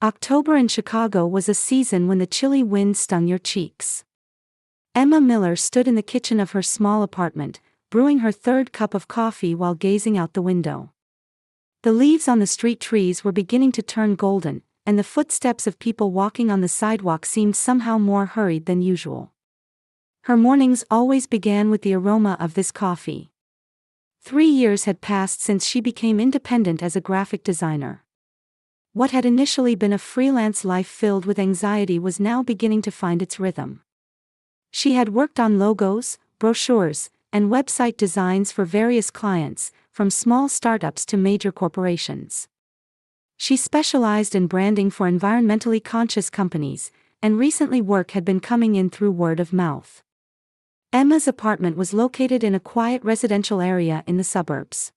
October in Chicago was a season when the chilly wind stung your cheeks. Emma Miller stood in the kitchen of her small apartment, brewing her third cup of coffee while gazing out the window. The leaves on the street trees were beginning to turn golden, and the footsteps of people walking on the sidewalk seemed somehow more hurried than usual. Her mornings always began with the aroma of this coffee. 3 years had passed since she became independent as a graphic designer. What had initially been a freelance life filled with anxiety was now beginning to find its rhythm. She had worked on logos, brochures, and website designs for various clients, from small startups to major corporations. She specialized in branding for environmentally conscious companies, and recently work had been coming in through word of mouth. Emma's apartment was located in a quiet residential area in the suburbs.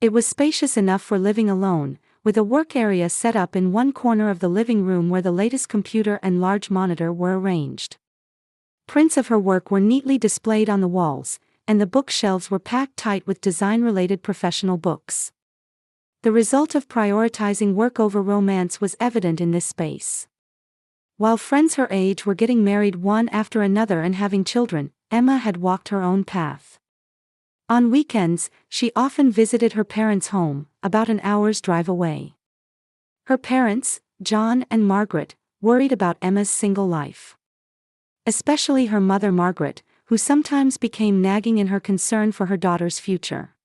It was spacious enough for living alone, with a work area set up in one corner of the living room where the latest computer and large monitor were arranged. Prints of her work were neatly displayed on the walls, and the bookshelves were packed tight with design-related professional books. The result of prioritizing work over romance was evident in this space. While friends her age were getting married one after another and having children, Emma had walked her own path. On weekends, she often visited her parents' home, about an hour's drive away. Her parents, John and Margaret, worried about Emma's single life. Especially her mother Margaret, who sometimes became nagging in her concern for her daughter's future.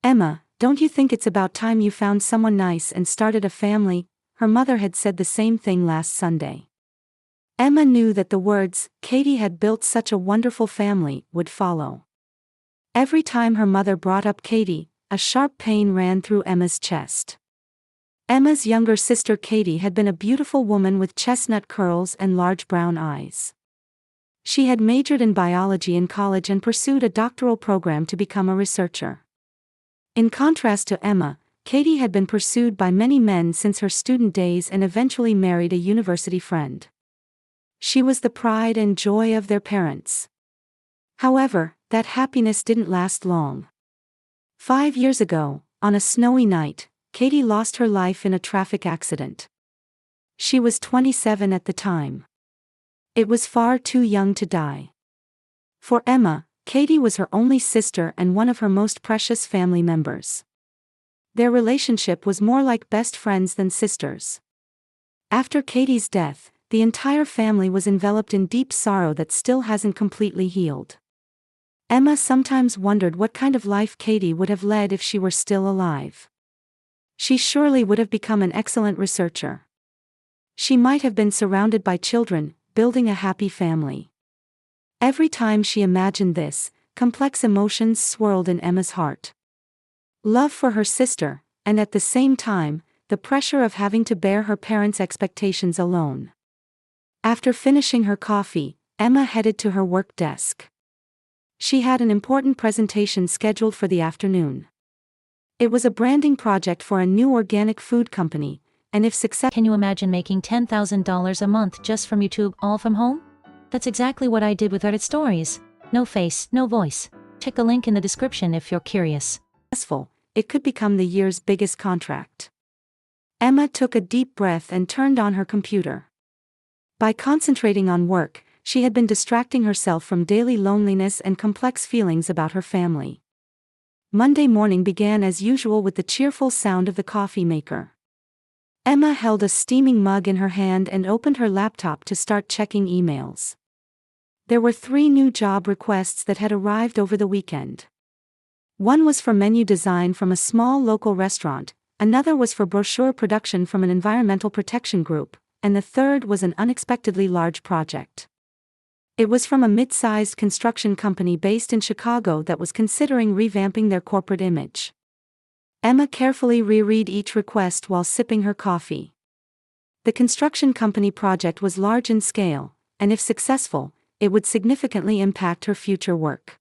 "Emma, don't you think it's about time you found someone nice and started a family?" Her mother had said the same thing last Sunday. Emma knew that the words, "Katie had built such a wonderful family," would follow. Every time her mother brought up Katie, a sharp pain ran through Emma's chest. Emma's younger sister Katie had been a beautiful woman with chestnut curls and large brown eyes. She had majored in biology in college and pursued a doctoral program to become a researcher. In contrast to Emma, Katie had been pursued by many men since her student days and eventually married a university friend. She was the pride and joy of their parents. However, that happiness didn't last long. 5 years ago, on a snowy night, Katie lost her life in a traffic accident. She was 27 at the time. It was far too young to die. For Emma, Katie was her only sister and one of her most precious family members. Their relationship was more like best friends than sisters. After Katie's death, the entire family was enveloped in deep sorrow that still hasn't completely healed. Emma sometimes wondered what kind of life Katie would have led if she were still alive. She surely would have become an excellent researcher. She might have been surrounded by children, building a happy family. Every time she imagined this, complex emotions swirled in Emma's heart. Love for her sister, and at the same time, the pressure of having to bear her parents' expectations alone. After finishing her coffee, Emma headed to her work desk. She had an important presentation scheduled for the afternoon. It was a branding project for a new organic food company, and if successful... Can you imagine making $10,000 a month just from YouTube, all from home? That's exactly what I did with Reddit Stories. No face, no voice. Check the link in the description if you're curious. It could become the year's biggest contract. Emma took a deep breath and turned on her computer. By concentrating on work, she had been distracting herself from daily loneliness and complex feelings about her family. Monday morning began as usual with the cheerful sound of the coffee maker. Emma held a steaming mug in her hand and opened her laptop to start checking emails. There were 3 new job requests that had arrived over the weekend. One was for menu design from a small local restaurant, another was for brochure production from an environmental protection group, and the third was an unexpectedly large project. It was from a mid-sized construction company based in Chicago that was considering revamping their corporate image. Emma carefully reread each request while sipping her coffee. The construction company project was large in scale, and if successful, it would significantly impact her future work.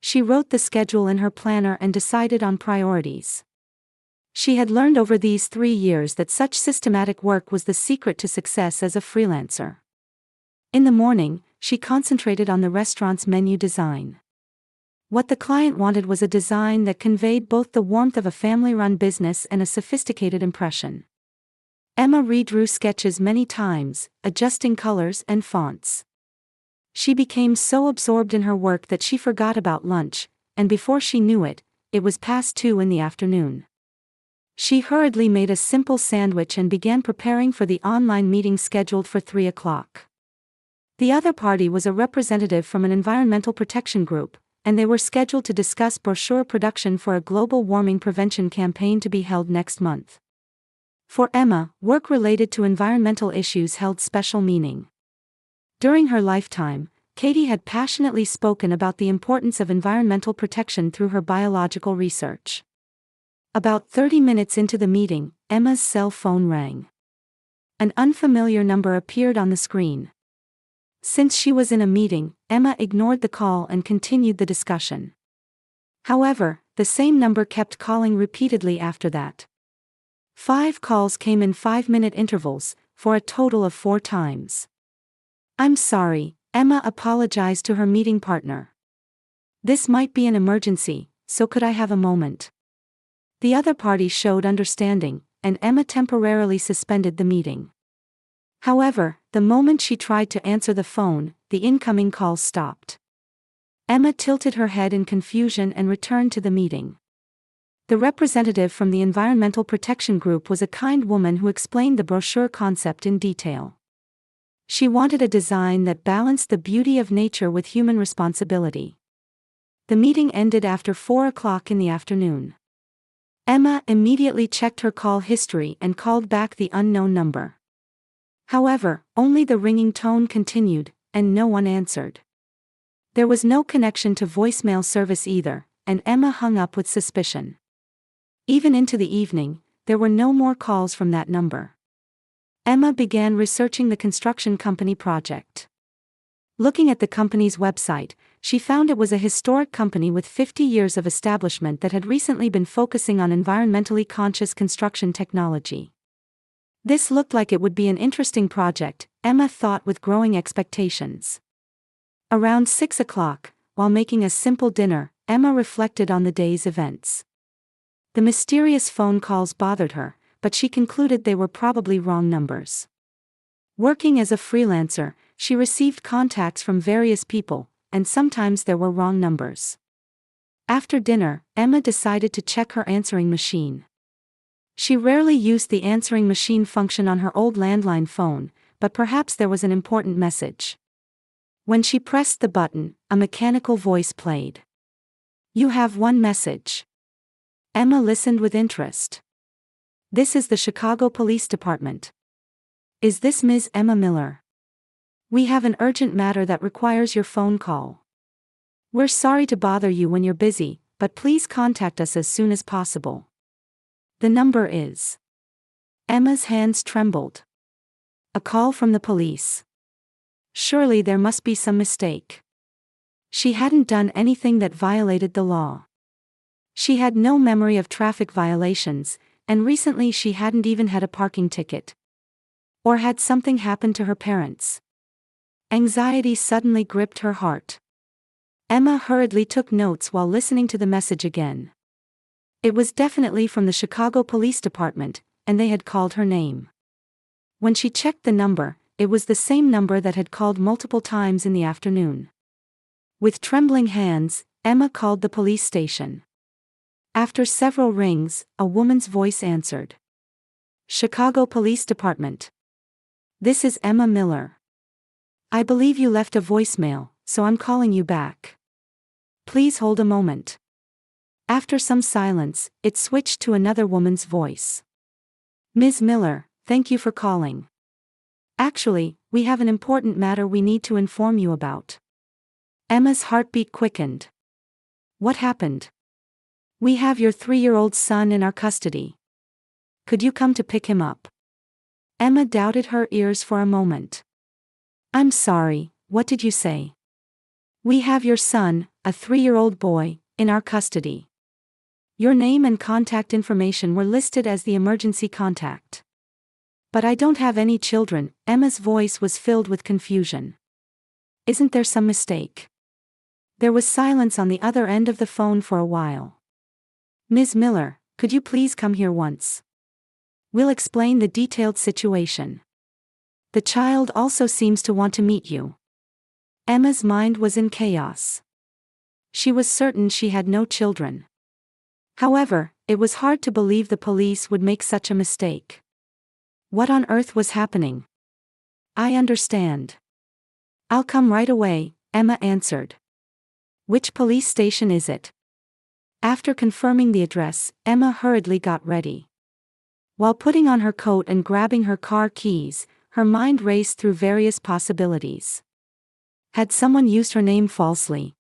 She wrote the schedule in her planner and decided on priorities. She had learned over these 3 years that such systematic work was the secret to success as a freelancer. In the morning, she concentrated on the restaurant's menu design. What the client wanted was a design that conveyed both the warmth of a family-run business and a sophisticated impression. Emma redrew sketches many times, adjusting colors and fonts. She became so absorbed in her work that she forgot about lunch, and before she knew it, it was past 2 in the afternoon. She hurriedly made a simple sandwich and began preparing for the online meeting scheduled for 3 o'clock. The other party was a representative from an environmental protection group, and they were scheduled to discuss brochure production for a global warming prevention campaign to be held next month. For Emma, work related to environmental issues held special meaning. During her lifetime, Katie had passionately spoken about the importance of environmental protection through her biological research. About 30 minutes into the meeting, Emma's cell phone rang. An unfamiliar number appeared on the screen. Since she was in a meeting, Emma ignored the call and continued the discussion. However, the same number kept calling repeatedly after that. 5 calls came in 5-minute intervals, for a total of 4 times. "I'm sorry," Emma apologized to her meeting partner. "This might be an emergency, so could I have a moment?" The other party showed understanding, and Emma temporarily suspended the meeting. However, the moment she tried to answer the phone, the incoming call stopped. Emma tilted her head in confusion and returned to the meeting. The representative from the Environmental Protection Group was a kind woman who explained the brochure concept in detail. She wanted a design that balanced the beauty of nature with human responsibility. The meeting ended after 4 o'clock in the afternoon. Emma immediately checked her call history and called back the unknown number. However, only the ringing tone continued, and no one answered. There was no connection to voicemail service either, and Emma hung up with suspicion. Even into the evening, there were no more calls from that number. Emma began researching the construction company project. Looking at the company's website, she found it was a historic company with 50 years of establishment that had recently been focusing on environmentally conscious construction technology. This looked like it would be an interesting project, Emma thought with growing expectations. Around 6 o'clock, while making a simple dinner, Emma reflected on the day's events. The mysterious phone calls bothered her, but she concluded they were probably wrong numbers. Working as a freelancer, she received contacts from various people, and sometimes there were wrong numbers. After dinner, Emma decided to check her answering machine. She rarely used the answering machine function on her old landline phone, but perhaps there was an important message. When she pressed the button, a mechanical voice played. "You have one message." Emma listened with interest. "This is the Chicago Police Department. Is this Ms. Emma Miller? We have an urgent matter that requires your phone call. We're sorry to bother you when you're busy, but please contact us as soon as possible. The number is..." Emma's hands trembled. A call from the police. Surely there must be some mistake. She hadn't done anything that violated the law. She had no memory of traffic violations, and recently she hadn't even had a parking ticket. Or had something happened to her parents? Anxiety suddenly gripped her heart. Emma hurriedly took notes while listening to the message again. It was definitely from the Chicago Police Department, and they had called her name. When she checked the number, it was the same number that had called multiple times in the afternoon. With trembling hands, Emma called the police station. After several rings, a woman's voice answered. "Chicago Police Department. This is Emma Miller. I believe you left a voicemail, so I'm calling you back. Please hold a moment." After some silence, it switched to another woman's voice. "Ms. Miller, thank you for calling. Actually, we have an important matter we need to inform you about." Emma's heartbeat quickened. "What happened?" "We have your 3-year-old son in our custody. Could you come to pick him up?" Emma doubted her ears for a moment. "I'm sorry, what did you say?" "We have your son, a 3-year-old boy, in our custody. Your name and contact information were listed as the emergency contact." "But I don't have any children," Emma's voice was filled with confusion. "Isn't there some mistake?" There was silence on the other end of the phone for a while. "Ms. Miller, could you please come here once?" We'll explain the detailed situation. The child also seems to want to meet you. Emma's mind was in chaos. She was certain she had no children. However, it was hard to believe the police would make such a mistake. What on earth was happening? I understand. I'll come right away, Emma answered. Which police station is it? After confirming the address, Emma hurriedly got ready. While putting on her coat and grabbing her car keys, her mind raced through various possibilities. Had someone used her name falsely?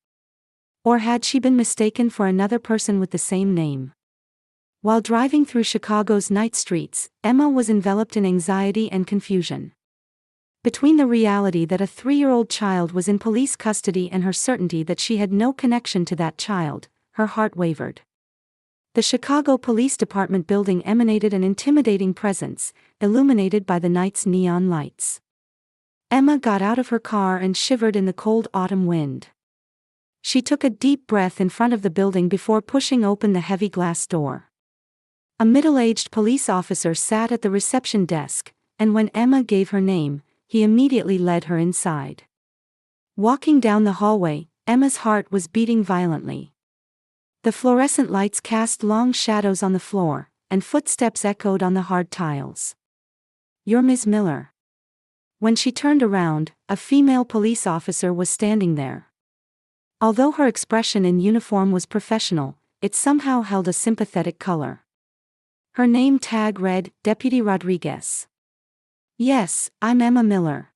Or had she been mistaken for another person with the same name? While driving through Chicago's night streets, Emma was enveloped in anxiety and confusion. Between the reality that a 3-year-old child was in police custody and her certainty that she had no connection to that child, her heart wavered. The Chicago Police Department building emanated an intimidating presence, illuminated by the night's neon lights. Emma got out of her car and shivered in the cold autumn wind. She took a deep breath in front of the building before pushing open the heavy glass door. A middle-aged police officer sat at the reception desk, and when Emma gave her name, he immediately led her inside. Walking down the hallway, Emma's heart was beating violently. The fluorescent lights cast long shadows on the floor, and footsteps echoed on the hard tiles. "You're Ms. Miller." When she turned around, a female police officer was standing there. Although her expression in uniform was professional, it somehow held a sympathetic color. Her name tag read, Deputy Rodriguez. "Yes, I'm Emma Miller.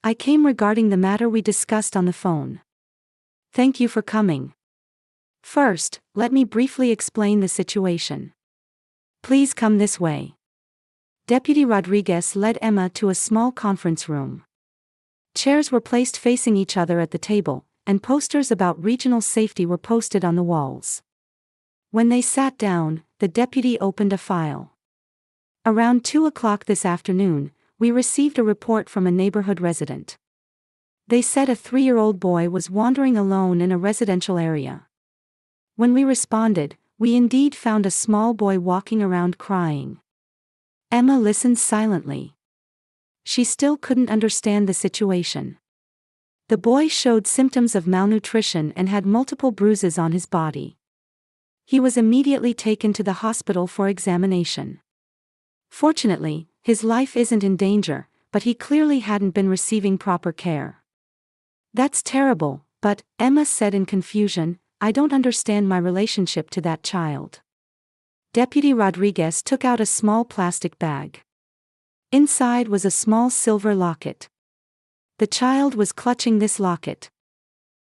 I came regarding the matter we discussed on the phone. Thank you for coming. First, let me briefly explain the situation. Please come this way." Deputy Rodriguez led Emma to a small conference room. Chairs were placed facing each other at the table, and posters about regional safety were posted on the walls. When they sat down, the deputy opened a file. "Around 2 o'clock this afternoon, we received a report from a neighborhood resident. They said a 3-year-old boy was wandering alone in a residential area. When we responded, we indeed found a small boy walking around crying." Emma listened silently. She still couldn't understand the situation. The boy showed symptoms of malnutrition and had multiple bruises on his body. He was immediately taken to the hospital for examination. Fortunately, his life isn't in danger, but he clearly hadn't been receiving proper care. "That's terrible, but," Emma said in confusion, "I don't understand my relationship to that child." Deputy Rodriguez took out a small plastic bag. Inside was a small silver locket. The child was clutching this locket.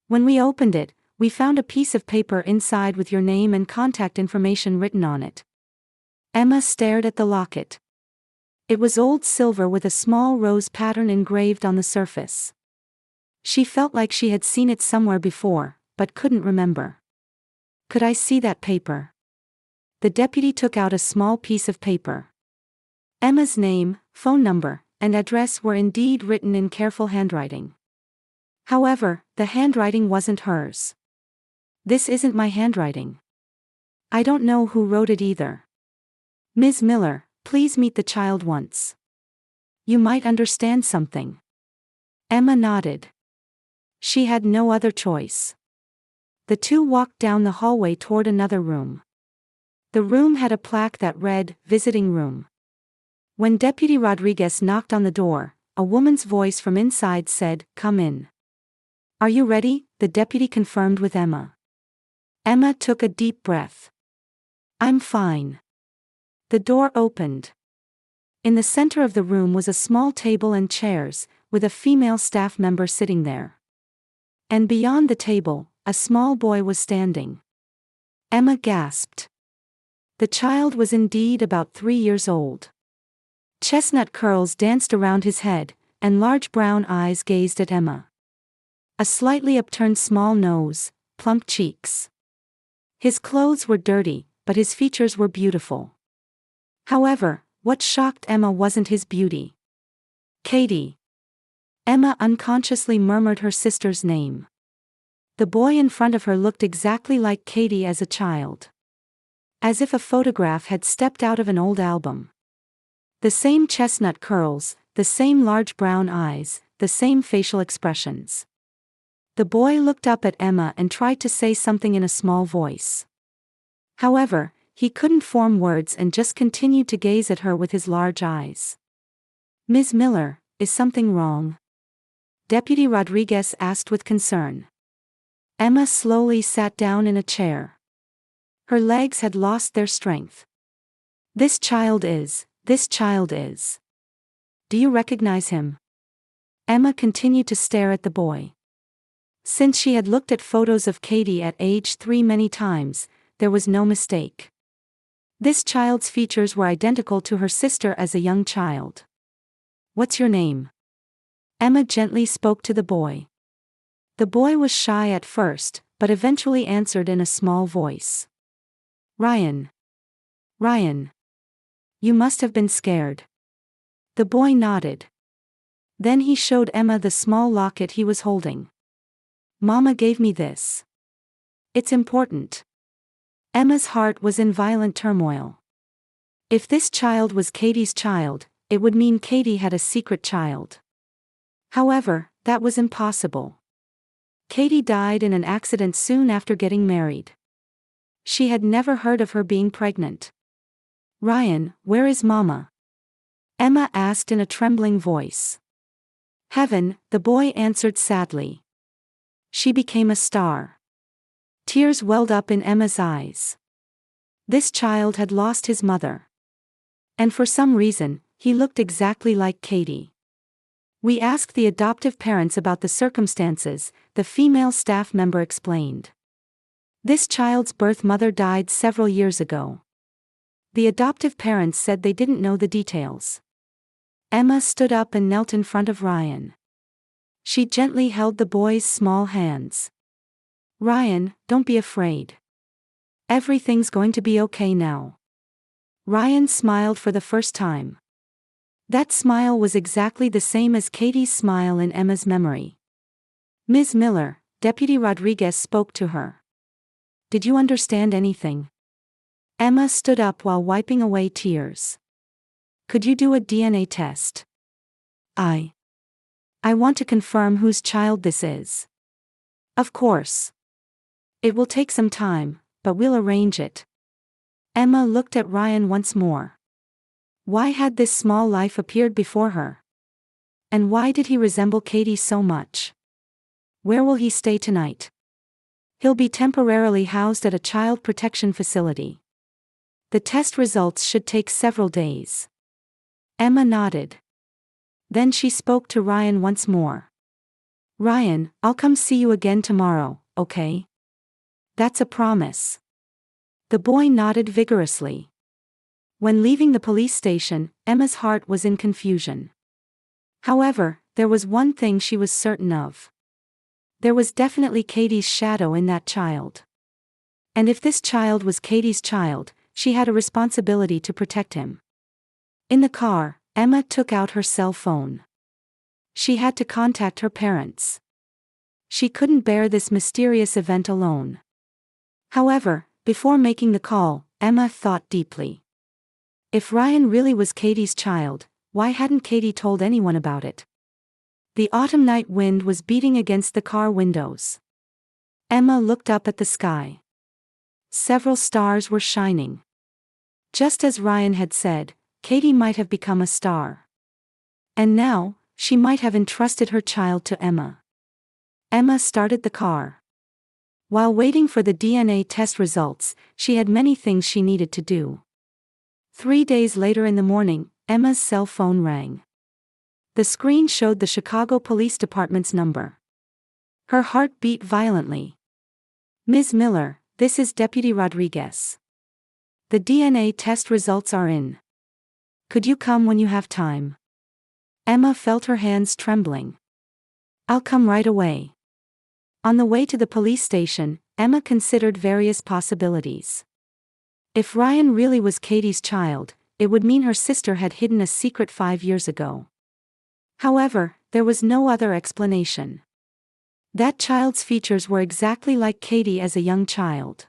"When we opened it, we found a piece of paper inside with your name and contact information written on it." Emma stared at the locket. It was old silver with a small rose pattern engraved on the surface. She felt like she had seen it somewhere before, but couldn't remember. "Could I see that paper?" The deputy took out a small piece of paper. Emma's name, phone number, and address were indeed written in careful handwriting. However, the handwriting wasn't hers. "This isn't my handwriting. I don't know who wrote it either. Ms. Miller, please meet the child once. You might understand something." Emma nodded. She had no other choice. The two walked down the hallway toward another room. The room had a plaque that read, "Visiting Room." When Deputy Rodriguez knocked on the door, a woman's voice from inside said, "Come in." "Are you ready?" the deputy confirmed with Emma. Emma took a deep breath. "I'm fine." The door opened. In the center of the room was a small table and chairs, with a female staff member sitting there. And beyond the table, a small boy was standing. Emma gasped. The child was indeed about 3 years old. Chestnut curls danced around his head, and large brown eyes gazed at Emma. A slightly upturned small nose, plump cheeks. His clothes were dirty, but his features were beautiful. However, what shocked Emma wasn't his beauty. "Katie." Emma unconsciously murmured her sister's name. The boy in front of her looked exactly like Katie as a child. As if a photograph had stepped out of an old album. The same chestnut curls, the same large brown eyes, the same facial expressions. The boy looked up at Emma and tried to say something in a small voice. However, he couldn't form words and just continued to gaze at her with his large eyes. "Ms. Miller, is something wrong?" Deputy Rodriguez asked with concern. Emma slowly sat down in a chair. Her legs had lost their strength. This child is. Do you recognize him?" Emma continued to stare at the boy. Since she had looked at photos of Katie at age 3 many times, there was no mistake. This child's features were identical to her sister as a young child. "What's your name?" Emma gently spoke to the boy. The boy was shy at first, but eventually answered in a small voice. "Ryan. Ryan. You must have been scared." The boy nodded. Then he showed Emma the small locket he was holding. "Mama gave me this. It's important." Emma's heart was in violent turmoil. If this child was Katie's child, it would mean Katie had a secret child. However, that was impossible. Katie died in an accident soon after getting married. She had never heard of her being pregnant. "Ryan, where is Mama?" Emma asked in a trembling voice. "Heaven," the boy answered sadly. "She became a star." Tears welled up in Emma's eyes. This child had lost his mother. And for some reason, he looked exactly like Katie. "We asked the adoptive parents about the circumstances," the female staff member explained. "This child's birth mother died several years ago. The adoptive parents said they didn't know the details." Emma stood up and knelt in front of Ryan. She gently held the boy's small hands. "Ryan, don't be afraid. Everything's going to be okay now." Ryan smiled for the first time. That smile was exactly the same as Katie's smile in Emma's memory. "Ms. Miller," Deputy Rodriguez spoke to her. "Did you understand anything?" Emma stood up while wiping away tears. "Could you do a DNA test? I want to confirm whose child this is." "Of course. It will take some time, but we'll arrange it." Emma looked at Ryan once more. Why had this small life appeared before her? And why did he resemble Katie so much? "Where will he stay tonight?" "He'll be temporarily housed at a child protection facility. The test results should take several days." Emma nodded. Then she spoke to Ryan once more. "Ryan, I'll come see you again tomorrow, okay? That's a promise." The boy nodded vigorously. When leaving the police station, Emma's heart was in confusion. However, there was one thing she was certain of. There was definitely Katie's shadow in that child. And if this child was Katie's child, she had a responsibility to protect him. In the car, Emma took out her cell phone. She had to contact her parents. She couldn't bear this mysterious event alone. However, before making the call, Emma thought deeply. If Ryan really was Katie's child, why hadn't Katie told anyone about it? The autumn night wind was beating against the car windows. Emma looked up at the sky. Several stars were shining. Just as Ryan had said, Katie might have become a star. And now, she might have entrusted her child to Emma. Emma started the car. While waiting for the DNA test results, she had many things she needed to do. 3 days later in the morning, Emma's cell phone rang. The screen showed the Chicago Police Department's number. Her heart beat violently. "Ms. Miller, this is Deputy Rodriguez. The DNA test results are in. Could you come when you have time?" Emma felt her hands trembling. "I'll come right away." On the way to the police station, Emma considered various possibilities. If Ryan really was Katie's child, it would mean her sister had hidden a secret 5 years ago. However, there was no other explanation. That child's features were exactly like Katie as a young child.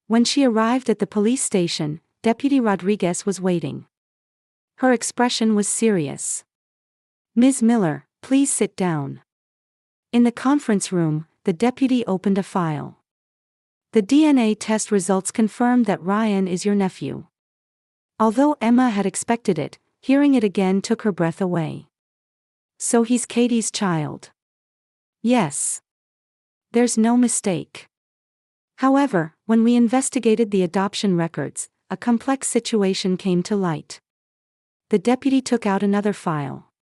When she arrived at the police station, Deputy Rodriguez was waiting. Her expression was serious. "Ms. Miller, please sit down." In the conference room, the deputy opened a file. "The DNA test results confirmed that Ryan is your nephew." Although Emma had expected it, hearing it again took her breath away. "So he's Katie's child?" "Yes. There's no mistake." However, when we investigated the adoption records, a complex situation came to light. The deputy took out another file.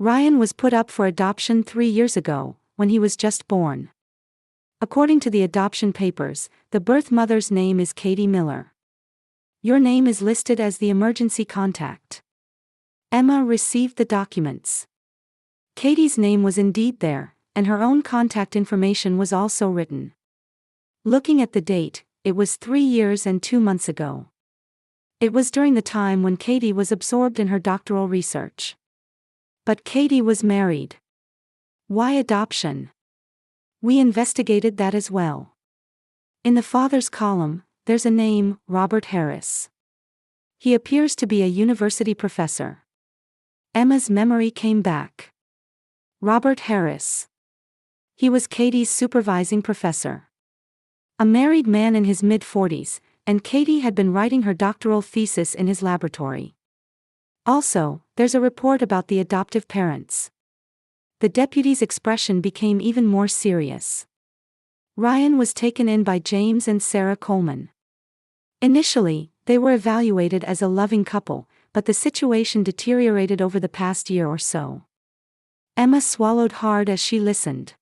Ryan was put up for adoption 3 years ago, when he was just born. According to the adoption papers, the birth mother's name is Katie Miller. Your name is listed as the emergency contact. Emma received the documents. Katie's name was indeed there, and her own contact information was also written. Looking at the date, it was 3 years and 2 months ago. It was during the time when Katie was absorbed in her doctoral research. But Katie was married. Why adoption? We investigated that as well. In the father's column, there's a name, Robert Harris. He appears to be a university professor. Emma's memory came back. Robert Harris. He was Katie's supervising professor. A married man in his mid-40s, and Katie had been writing her doctoral thesis in his laboratory. Also, there's a report about the adoptive parents. The deputy's expression became even more serious. Ryan was taken in by James and Sarah Coleman. Initially, they were evaluated as a loving couple, but the situation deteriorated over the past year or so. Emma swallowed hard as she listened.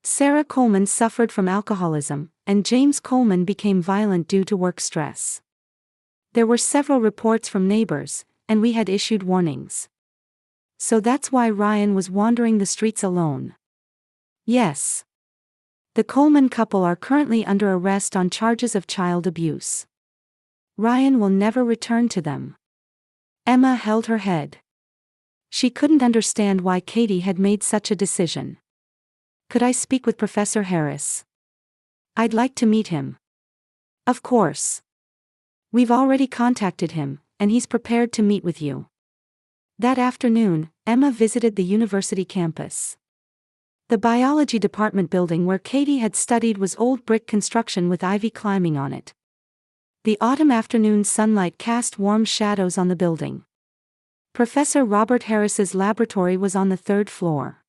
Sarah Coleman suffered from alcoholism, and James Coleman became violent due to work stress. There were several reports from neighbors, and we had issued warnings. So that's why Ryan was wandering the streets alone. Yes. The Coleman couple are currently under arrest on charges of child abuse. Ryan will never return to them. Emma held her head. She couldn't understand why Katie had made such a decision. "Could I speak with Professor Harris? I'd like to meet him." "Of course. We've already contacted him, and he's prepared to meet with you." That afternoon, Emma visited the university campus. The biology department building where Katie had studied was old brick construction with ivy climbing on it. The autumn afternoon sunlight cast warm shadows on the building. Professor Robert Harris's laboratory was on the 3rd floor.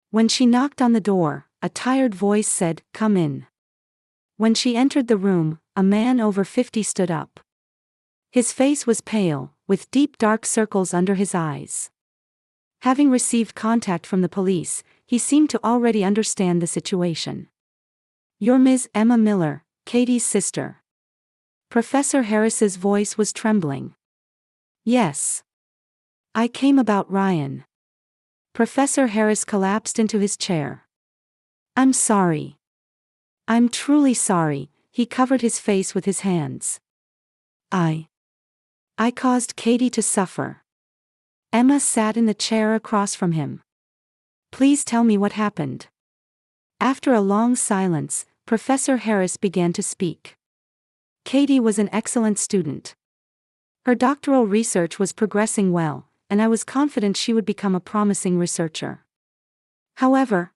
When she knocked on the door, a tired voice said, "Come in." When she entered the room, a man over 50 stood up. His face was pale, with deep dark circles under his eyes. Having received contact from the police, he seemed to already understand the situation. "You're Ms. Emma Miller, Katie's sister." Professor Harris's voice was trembling. "Yes. I came about Ryan." Professor Harris collapsed into his chair. "I'm sorry. I'm truly sorry." He covered his face with his hands. I caused Katie to suffer." Emma sat in the chair across from him. "Please tell me what happened." After a long silence, Professor Harris began to speak. "Katie was an excellent student. Her doctoral research was progressing well, and I was confident she would become a promising researcher. However,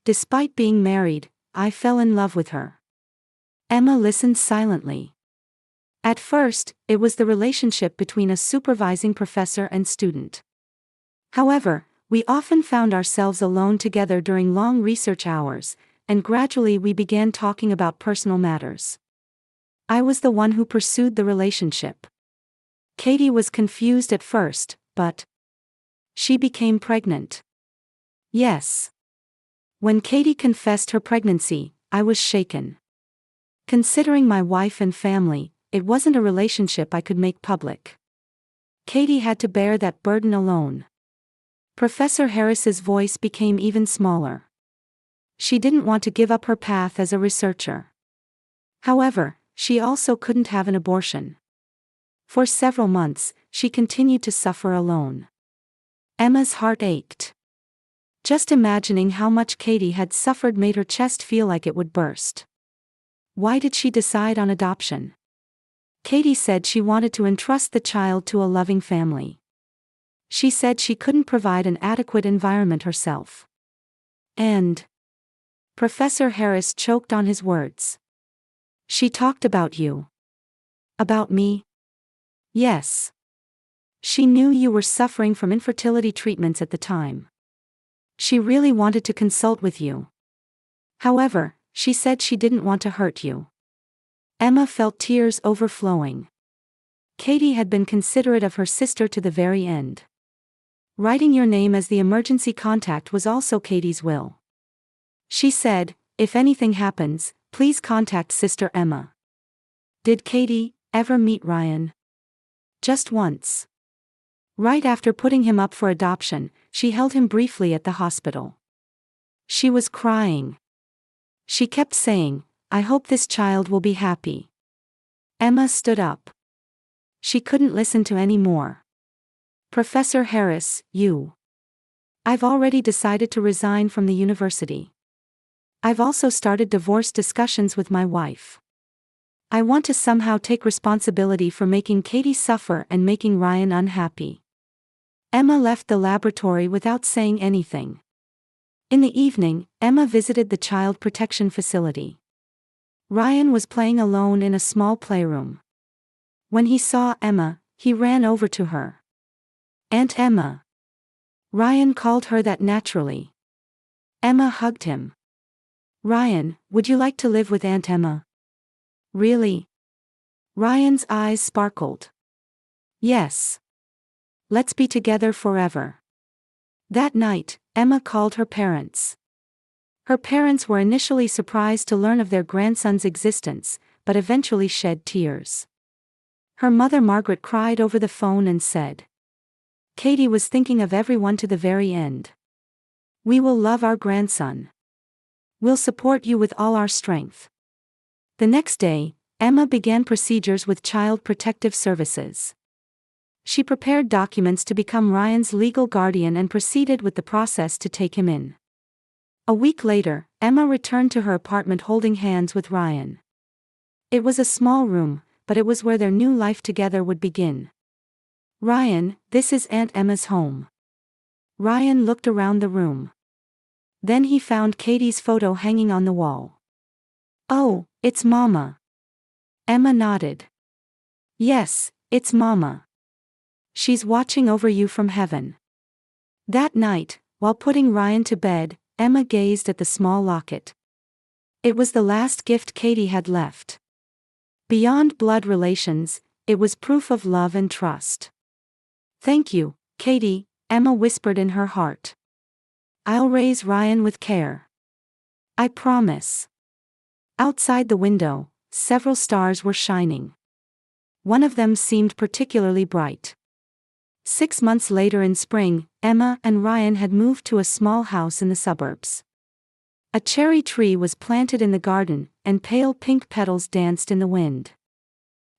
despite being married, I fell in love with her." Emma listened silently. At first, it was the relationship between a supervising professor and student. However, we often found ourselves alone together during long research hours, and gradually we began talking about personal matters. I was the one who pursued the relationship. Katie was confused at first, but she became pregnant. Yes. When Katie confessed her pregnancy, I was shaken. Considering my wife and family, it wasn't a relationship I could make public. Katie had to bear that burden alone. Professor Harris's voice became even smaller. She didn't want to give up her path as a researcher. However, she also couldn't have an abortion. For several months, she continued to suffer alone. Emma's heart ached. Just imagining how much Katie had suffered made her chest feel like it would burst. Why did she decide on adoption? Katie said she wanted to entrust the child to a loving family. She said she couldn't provide an adequate environment herself. And Professor Harris choked on his words. She talked about you. About me? Yes. She knew you were suffering from infertility treatments at the time. She really wanted to consult with you. However, she said she didn't want to hurt you. Emma felt tears overflowing. Katie had been considerate of her sister to the very end. Writing your name as the emergency contact was also Katie's will. She said, "If anything happens, please contact Sister Emma." Did Katie ever meet Ryan? Just once. Right after putting him up for adoption, she held him briefly at the hospital. She was crying. She kept saying, "I hope this child will be happy." Emma stood up. She couldn't listen to any more. "Professor Harris, I've already decided to resign from the university. I've also started divorce discussions with my wife. I want to somehow take responsibility for making Katie suffer and making Ryan unhappy." Emma left the laboratory without saying anything. In the evening, Emma visited the child protection facility. Ryan was playing alone in a small playroom. When he saw Emma, he ran over to her. "Aunt Emma." Ryan called her that naturally. Emma hugged him. "Ryan, would you like to live with Aunt Emma?" "Really?" Ryan's eyes sparkled. "Yes. Let's be together forever." That night, Emma called her parents. Her parents were initially surprised to learn of their grandson's existence, but eventually shed tears. Her mother Margaret cried over the phone and said, "Katie was thinking of everyone to the very end. We will love our grandson. We'll support you with all our strength." The next day, Emma began procedures with Child Protective Services. She prepared documents to become Ryan's legal guardian and proceeded with the process to take him in. A week later, Emma returned to her apartment holding hands with Ryan. It was a small room, but it was where their new life together would begin. "Ryan, this is Aunt Emma's home." Ryan looked around the room. Then he found Katie's photo hanging on the wall. "Oh, it's Mama." Emma nodded. "Yes, it's Mama. She's watching over you from heaven." That night, while putting Ryan to bed, Emma gazed at the small locket. It was the last gift Katie had left. Beyond blood relations, it was proof of love and trust. "Thank you, Katie," Emma whispered in her heart. "I'll raise Ryan with care. I promise." Outside the window, several stars were shining. One of them seemed particularly bright. 6 months later in spring, Emma and Ryan had moved to a small house in the suburbs. A cherry tree was planted in the garden, and pale pink petals danced in the wind.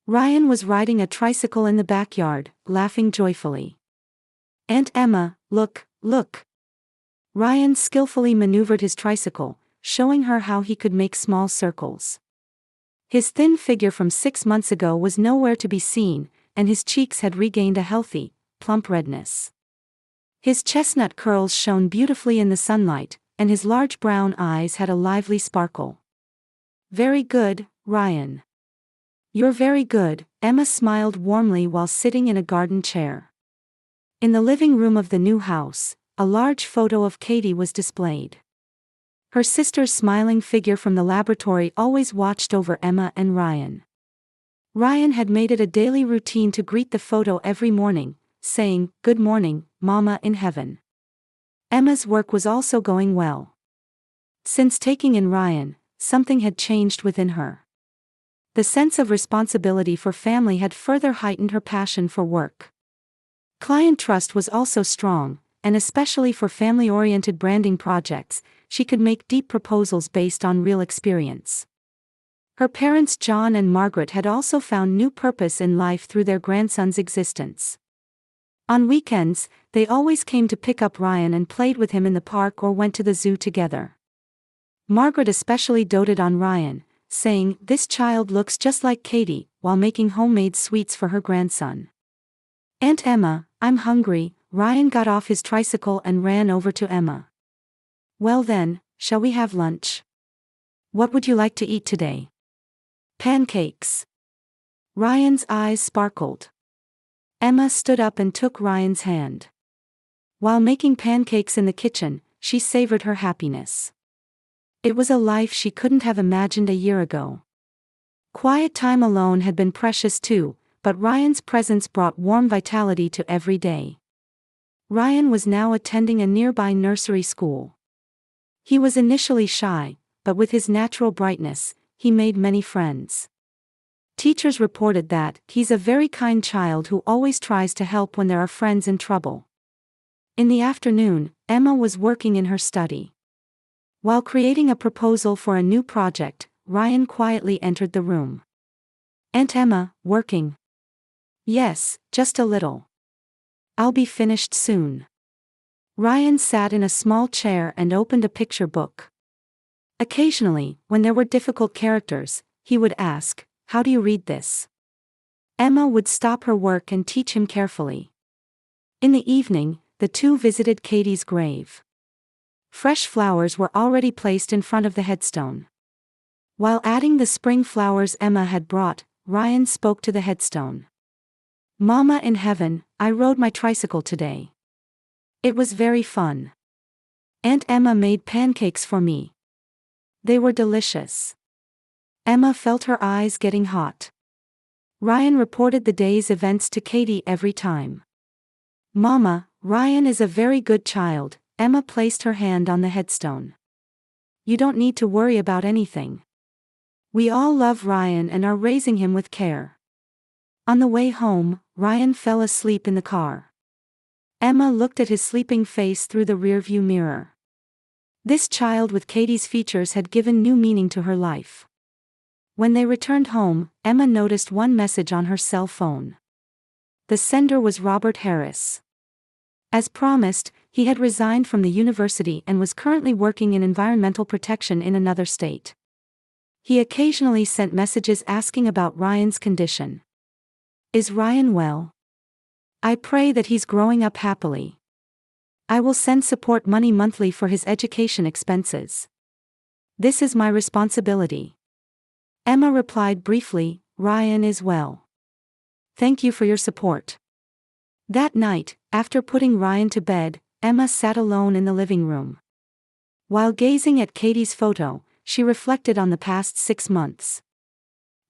Ryan was riding a tricycle in the backyard, laughing joyfully. "Aunt Emma, look, look." Ryan skillfully maneuvered his tricycle, showing her how he could make small circles. His thin figure from 6 months ago was nowhere to be seen, and his cheeks had regained a healthy, plump redness. His chestnut curls shone beautifully in the sunlight, and his large brown eyes had a lively sparkle. "Very good, Ryan. You're very good," Emma smiled warmly while sitting in a garden chair. In the living room of the new house, a large photo of Katie was displayed. Her sister's smiling figure from the laboratory always watched over Emma and Ryan. Ryan had made it a daily routine to greet the photo every morning, saying, "Good morning, Mama in heaven." Emma's work was also going well. Since taking in Ryan, something had changed within her. The sense of responsibility for family had further heightened her passion for work. Client trust was also strong, and especially for family-oriented branding projects, she could make deep proposals based on real experience. Her parents John and Margaret had also found new purpose in life through their grandson's existence. On weekends, they always came to pick up Ryan and played with him in the park or went to the zoo together. Margaret especially doted on Ryan, saying, "This child looks just like Katie," while making homemade sweets for her grandson. "Aunt Emma, I'm hungry." Ryan got off his tricycle and ran over to Emma. "Well then, shall we have lunch? What would you like to eat today?" "Pancakes." Ryan's eyes sparkled. Emma stood up and took Ryan's hand. While making pancakes in the kitchen, she savored her happiness. It was a life she couldn't have imagined a year ago. Quiet time alone had been precious too, but Ryan's presence brought warm vitality to every day. Ryan was now attending a nearby nursery school. He was initially shy, but with his natural brightness, he made many friends. Teachers reported that he's a very kind child who always tries to help when there are friends in trouble. In the afternoon, Emma was working in her study. While creating a proposal for a new project, Ryan quietly entered the room. "Aunt Emma, working?" "Yes, just a little. I'll be finished soon." Ryan sat in a small chair and opened a picture book. Occasionally, when there were difficult characters, he would ask, "How do you read this?" Emma would stop her work and teach him carefully. In the evening, the two visited Katie's grave. Fresh flowers were already placed in front of the headstone. While adding the spring flowers Emma had brought, Ryan spoke to the headstone. "Mama in heaven, I rode my tricycle today. It was very fun. Aunt Emma made pancakes for me. They were delicious." Emma felt her eyes getting hot. Ryan reported the day's events to Katie every time. "Mama, Ryan is a very good child." Emma placed her hand on the headstone. "You don't need to worry about anything. We all love Ryan and are raising him with care." On the way home, Ryan fell asleep in the car. Emma looked at his sleeping face through the rearview mirror. This child with Katie's features had given new meaning to her life. When they returned home, Emma noticed one message on her cell phone. The sender was Robert Harris. As promised, he had resigned from the university and was currently working in environmental protection in another state. He occasionally sent messages asking about Ryan's condition. "Is Ryan well? I pray that he's growing up happily. I will send support money monthly for his education expenses. This is my responsibility." Emma replied briefly, "Ryan is well. Thank you for your support." That night, after putting Ryan to bed, Emma sat alone in the living room. While gazing at Katie's photo, she reflected on the past 6 months.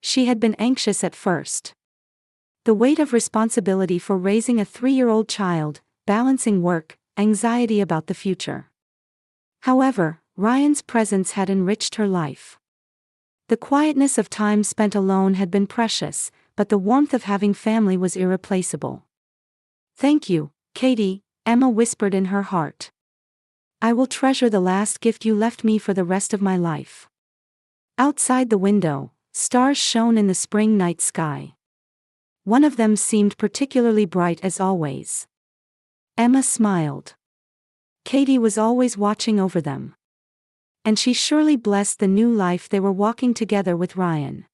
She had been anxious at first. The weight of responsibility for raising a 3-year-old child, balancing work, anxiety about the future. However, Ryan's presence had enriched her life. The quietness of time spent alone had been precious, but the warmth of having family was irreplaceable. "Thank you, Katie," Emma whispered in her heart. "I will treasure the last gift you left me for the rest of my life." Outside the window, stars shone in the spring night sky. One of them seemed particularly bright as always. Emma smiled. Katie was always watching over them. And she surely blessed the new life they were walking together with Ryan.